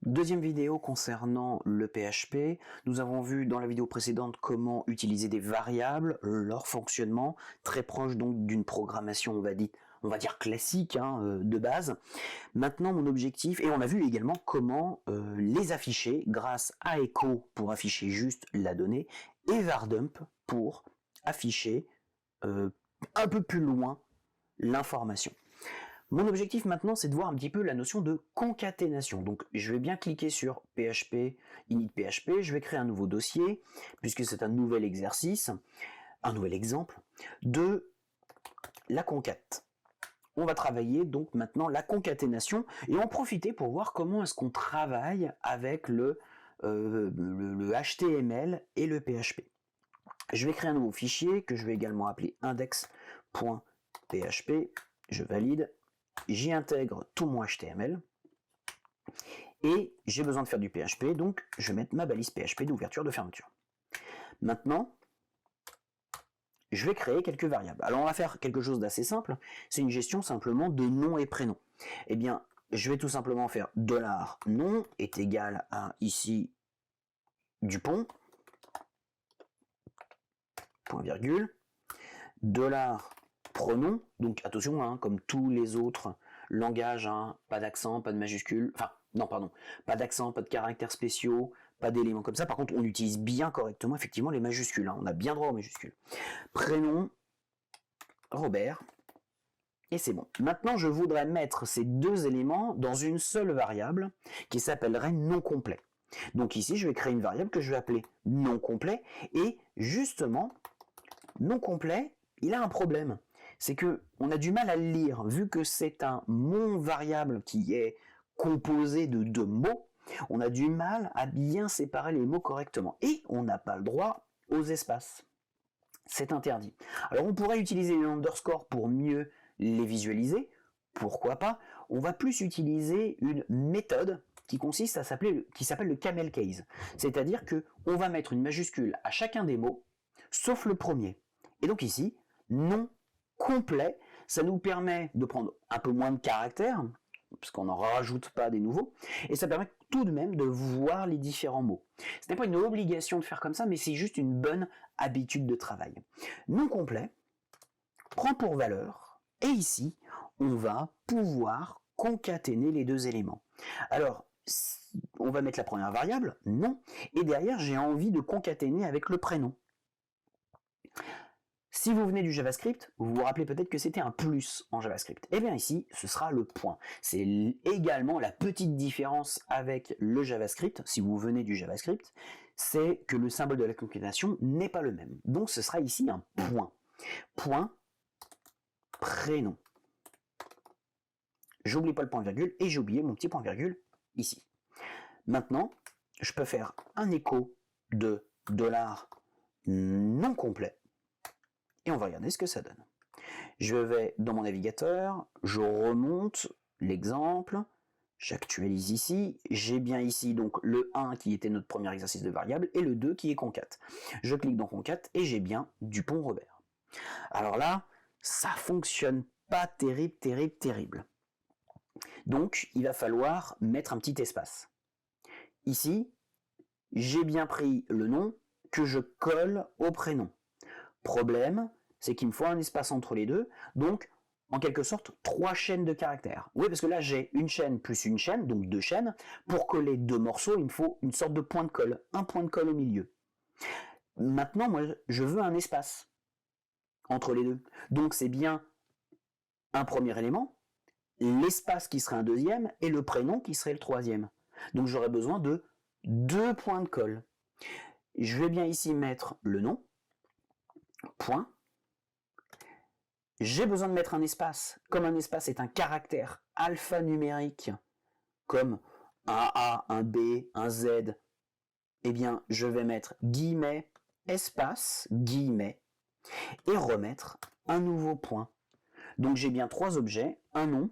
Deuxième vidéo concernant le PHP. Nous avons vu dans la vidéo précédente comment utiliser des variables, leur fonctionnement, très proche donc d'une programmation, on va dire classique, de base. Maintenant, mon objectif, et on a vu également comment les afficher grâce à Echo pour afficher juste la donnée, et Vardump pour afficher un peu plus loin l'information. Mon objectif maintenant, c'est de voir un petit peu la notion de concaténation. Donc, je vais bien cliquer sur PHP, init PHP, je vais créer un nouveau dossier, puisque c'est un nouvel exercice, un nouvel exemple, de la concat. On va travailler donc maintenant la concaténation, et en profiter pour voir comment est-ce qu'on travaille avec le HTML et le PHP. Je vais créer un nouveau fichier, que je vais également appeler index.php, je valide. J'y intègre tout mon HTML et j'ai besoin de faire du PHP, donc je vais mettre ma balise PHP d'ouverture de fermeture. Maintenant, je vais créer quelques variables. Alors on va faire quelque chose d'assez simple, c'est une gestion simplement de nom et prénom. Eh bien, je vais tout simplement faire $nom est égal à ici Dupont, point virgule, $pronom, donc attention, comme tous les autres langages, pas d'accent, pas de majuscule, pas d'accent, pas de caractères spéciaux, pas d'éléments comme ça. Par contre, on utilise bien correctement effectivement les majuscules, on a bien droit aux majuscules. Prénom, Robert, et c'est bon. Maintenant, je voudrais mettre ces deux éléments dans une seule variable qui s'appellerait non complet. Donc ici, je vais créer une variable que je vais appeler non complet, et justement, non complet, il a un problème, c'est que on a du mal à le lire, vu que c'est un mon variable qui est composé de deux mots, on a du mal à bien séparer les mots correctement, et on n'a pas le droit aux espaces. C'est interdit. Alors on pourrait utiliser les underscores pour mieux les visualiser, pourquoi pas. On va plus utiliser une méthode qui consiste à qui s'appelle le camel case, c'est-à-dire que on va mettre une majuscule à chacun des mots, sauf le premier. Et donc ici, non complet, ça nous permet de prendre un peu moins de caractères, parce qu'on n'en rajoute pas des nouveaux, et ça permet tout de même de voir les différents mots. Ce n'est pas une obligation de faire comme ça, mais c'est juste une bonne habitude de travail. Non complet prend pour valeur, et ici, on va pouvoir concaténer les deux éléments. Alors, on va mettre la première variable, non, et derrière, j'ai envie de concaténer avec le prénom. Si vous venez du JavaScript, vous vous rappelez peut-être que c'était un plus en JavaScript. Et bien ici, ce sera le point. C'est également la petite différence avec le JavaScript, si vous venez du JavaScript, c'est que le symbole de la concaténation n'est pas le même. Donc ce sera ici un point. Point, prénom. J'oublie pas le point virgule, et j'ai oublié mon petit point virgule ici. Maintenant, je peux faire un écho de $non complet, et on va regarder ce que ça donne. Je vais dans mon navigateur, je remonte l'exemple, j'actualise ici, j'ai bien ici donc le 1 qui était notre premier exercice de variable et le 2 qui est concat. Je clique dans concat et j'ai bien Dupont Robert. Alors là, ça fonctionne pas terrible. Donc il va falloir mettre un petit espace. Ici, j'ai bien pris le nom que je colle au prénom. Problème, c'est qu'il me faut un espace entre les deux, donc en quelque sorte 3 chaînes de caractères. Oui, parce que là j'ai une chaîne plus une chaîne, donc 2 chaînes. Pour coller 2 morceaux, il me faut une sorte de point de colle, un point de colle au milieu. Maintenant, moi, je veux un espace entre les deux. Donc c'est bien un premier élément, l'espace qui serait un deuxième, et le prénom qui serait le troisième. Donc j'aurais besoin de 2 points de colle. Je vais bien ici mettre le nom, point. J'ai besoin de mettre un espace. Comme un espace est un caractère alphanumérique, comme un A, un B, un Z, eh bien, je vais mettre guillemets, espace, guillemets, et remettre un nouveau point. Donc j'ai bien 3 objets, un nom,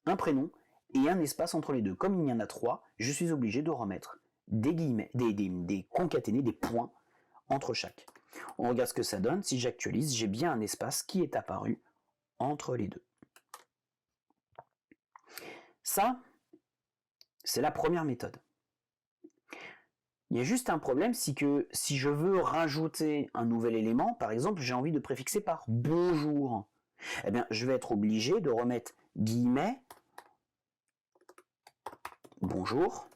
un prénom, et un espace entre les deux. Comme il y en a 3, je suis obligé de remettre des guillemets, des concaténés, des points entre chaque. On regarde ce que ça donne. Si j'actualise, j'ai bien un espace qui est apparu entre les deux. Ça, C'est la première méthode. Il y a juste un problème, c'est que si je veux rajouter un nouvel élément, par exemple, j'ai envie de préfixer par bonjour, eh bien, je vais être obligé de remettre guillemets, bonjour,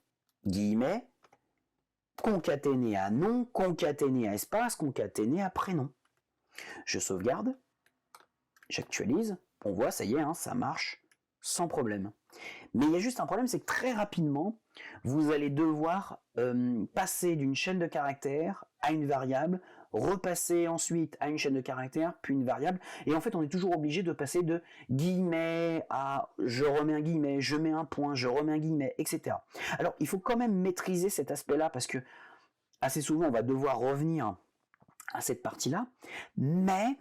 guillemets, concaténé à nom, concaténé à espace, concaténé à prénom. Je sauvegarde, j'actualise, on voit, ça y est, hein, ça marche sans problème. Mais il y a juste un problème, c'est que très rapidement, vous allez devoir passer d'une chaîne de caractères à une variable, repasser ensuite à une chaîne de caractères, puis une variable, et en fait on est toujours obligé de passer de guillemets à je remets un guillemet, je mets un point, je remets un guillemet, etc. Alors il faut quand même maîtriser cet aspect-là, parce que assez souvent on va devoir revenir à cette partie-là, mais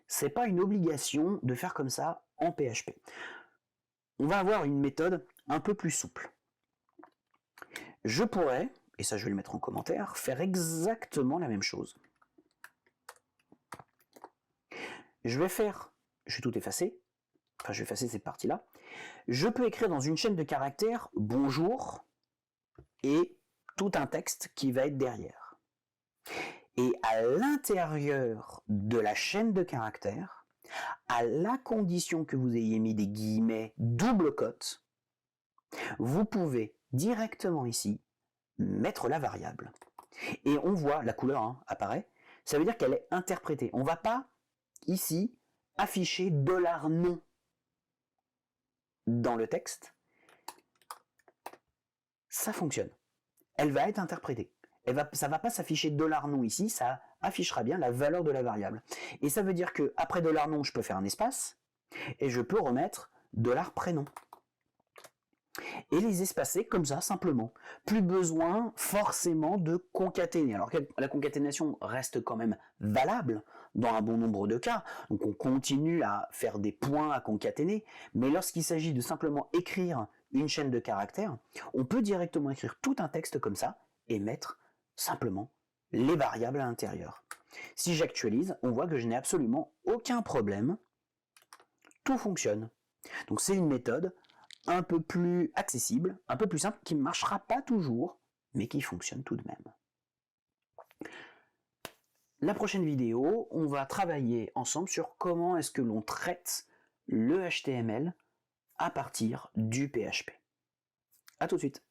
c'est pas une obligation de faire comme ça en PHP. On va avoir une méthode un peu plus souple. Je pourrais, et ça je vais le mettre en commentaire, faire exactement la même chose. Je vais tout effacer, enfin je vais effacer cette partie-là. Je peux écrire dans une chaîne de caractères bonjour et tout un texte qui va être derrière. Et à l'intérieur de la chaîne de caractères, à la condition que vous ayez mis des guillemets double cote, vous pouvez directement ici mettre la variable. Et on voit la couleur apparaît, ça veut dire qu'elle est interprétée. On ne va pas ici afficher $non dans le texte. Ça fonctionne. Elle va être interprétée. Ça ne va pas s'afficher $non ici, ça affichera bien la valeur de la variable. Et ça veut dire que après $non, je peux faire un espace et je peux remettre $prénom. Et les espacer comme ça, simplement. Plus besoin forcément de concaténer. Alors la concaténation reste quand même valable dans un bon nombre de cas, donc on continue à faire des points à concaténer, mais lorsqu'il s'agit de simplement écrire une chaîne de caractères, on peut directement écrire tout un texte comme ça et mettre simplement les variables à l'intérieur. Si j'actualise, on voit que je n'ai absolument aucun problème, tout fonctionne. Donc c'est une méthode un peu plus accessible, un peu plus simple, qui ne marchera pas toujours, mais qui fonctionne tout de même. La prochaine vidéo, on va travailler ensemble sur comment est-ce que l'on traite le HTML à partir du PHP. A tout de suite.